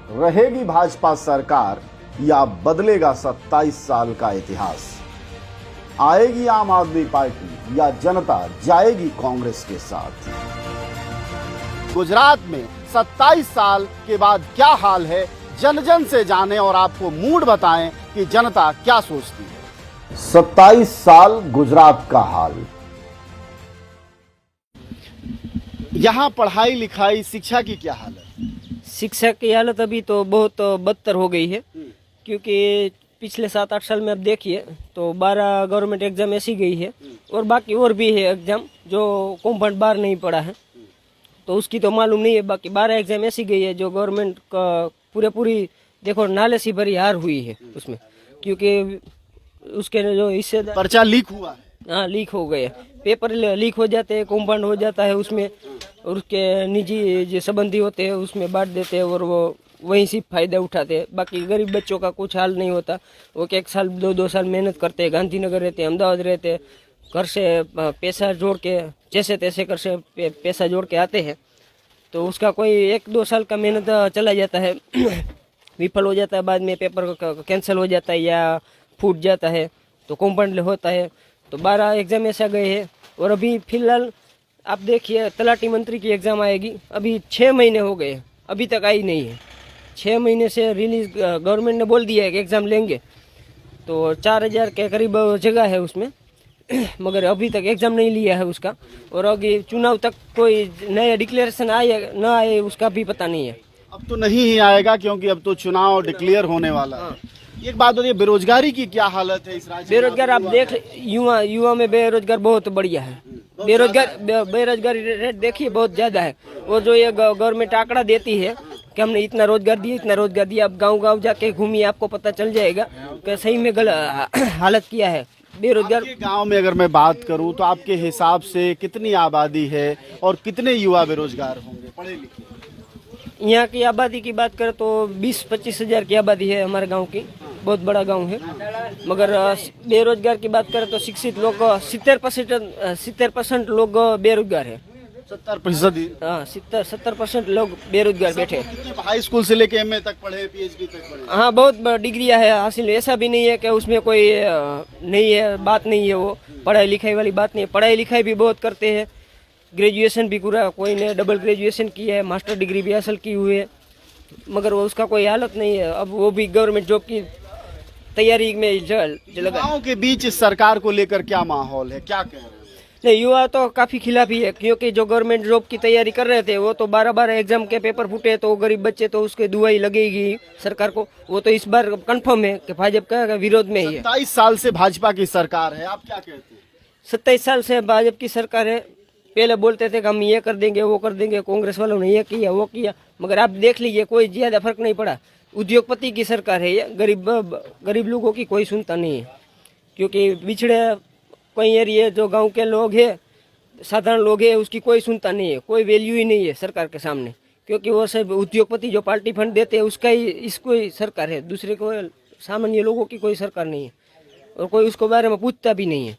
रहेगी भाजपा सरकार या बदलेगा 27 साल का इतिहास? आएगी आम आदमी पार्टी या जनता जाएगी कांग्रेस के साथ? गुजरात में 27 साल के बाद क्या हाल है, जन जन से जाने और आपको मूड बताएं कि जनता क्या सोचती है। 27 साल गुजरात का हाल। यहाँ पढ़ाई लिखाई शिक्षा की क्या हालत? शिक्षा की हालत अभी तो बहुत बदतर हो गई है, क्योंकि पिछले 7-8 साल में अब देखिए तो 12 गवर्नमेंट एग्जाम ऐसी गई है और बाकी और भी है एग्जाम जो कॉम्पाउंड बार नहीं पड़ा है, तो उसकी तो मालूम नहीं है। बाकी 12 एग्जाम ऐसी गई है जो गवर्नमेंट का पूरी देखो नाले सी भरी हार हुई है उसमें, क्योंकि उसके जो इससे पर्चा लीक हुआ है। हाँ, लीक हो गए, पेपर लीक हो जाते हैं, कॉम्पाउंड हो जाता है उसमें, और उसके निजी जो संबंधी होते हैं उसमें बांट देते हैं और वो वहीं से फायदा उठाते हैं। बाकी गरीब बच्चों का कुछ हाल नहीं होता, वो 1 साल 2 साल मेहनत करते हैं, गांधीनगर रहते हैं, अहमदाबाद रहते हैं, घर से पैसा जोड़ के जैसे तैसे कर से पैसा जोड़ के आते हैं, तो उसका कोई 1-2 साल का मेहनत चला जाता है, विफल हो जाता है, बाद में पेपर कैंसिल हो जाता है या फूट जाता है तो कॉम्पाउंड होता है। तो 12 एग्जाम ऐसा गए हैं और अभी फिलहाल आप देखिए तलाटी मंत्री की एग्ज़ाम आएगी, अभी 6 महीने हो गए, अभी तक आई नहीं है। 6 महीने से रिलीज गवर्नमेंट ने बोल दिया है कि एग्ज़ाम लेंगे, तो 4000 के करीब जगह है उसमें मगर अभी तक एग्ज़ाम नहीं लिया है उसका, और आगे चुनाव तक कोई नया डिक्लेरेशन आए ना आए उसका भी पता नहीं है। अब तो नहीं ही आएगा क्योंकि अब तो चुनाव डिक्लेयर होने वाला है। एक बात बताइए, बेरोजगारी की क्या हालत है इस राज्य में? बेरोजगार आप देख, युवा में बेरोजगार बहुत बढ़िया है, बेरोजगारी रेट देखिए बहुत ज़्यादा है। और जो ये गवर्नमेंट आंकड़ा देती है कि हमने इतना रोजगार दिया, अब गांव जाके घूमिए आपको पता चल जाएगा कि सही में हालत क्या है बेरोजगार। गांव में अगर मैं बात करूं तो आपके हिसाब से कितनी आबादी है और कितने युवा बेरोजगार होंगे पढ़े लिखे? यहाँ की आबादी की बात करें तो 20-25 हज़ार की आबादी है हमारे गांव की, बहुत बड़ा गांव है। मगर बेरोजगार की बात करें तो शिक्षित लोग 70% लोग बेरोजगार है। 70%? हाँ, 70% लोग बेरोजगार बैठे। हाई स्कूल से लेके एमए तक पढ़े, पीएचडी तक पढ़े? हाँ, बहुत डिग्रियां है हासिल, ऐसा भी नहीं है कि उसमें कोई नहीं है, बात नहीं है, वो पढ़ाई लिखाई वाली बात नहीं है, पढ़ाई लिखाई भी बहुत करते हैं। ग्रेजुएशन भी पूरा, कोई ने डबल ग्रेजुएशन की है, मास्टर डिग्री भी हासिल की हुई है, मगर वो उसका कोई हालत नहीं है। अब वो भी गवर्नमेंट जॉब की तैयारी में युवाओं के बीच इस सरकार को लेकर क्या माहौल है, क्या कह रहे हैं? नहीं, युवा तो काफी खिलाफ ही है, क्योंकि जो गवर्नमेंट जॉब की तैयारी कर रहे थे वो तो 12 एग्जाम के पेपर फूटे, तो गरीब बच्चे तो उसके दुआई लगेगी सरकार को। वो तो इस बार कंफर्म है कि भाजपा का विरोध में ही है। 27 साल से भाजपा की सरकार है, आप क्या कहते हैं? 27 साल से भाजपा की सरकार है। पहले बोलते थे कि हम ये कर देंगे वो कर देंगे, कांग्रेस वालों ने ये किया वो किया, मगर आप देख लीजिए कोई ज्यादा फर्क नहीं पड़ा। उद्योगपति की सरकार है ये, गरीब लोगों की कोई सुनता नहीं है, क्योंकि बिछड़े कई एरिया जो गांव के लोग हैं, साधारण लोग हैं, उसकी कोई सुनता नहीं है, कोई वैल्यू ही नहीं है सरकार के सामने, क्योंकि वो सब उद्योगपति जो पार्टी फंड देते हैं उसका ही इसको ही सरकार है, दूसरे को सामान्य लोगों की कोई सरकार नहीं है और कोई उसको बारे में पूछता भी नहीं है।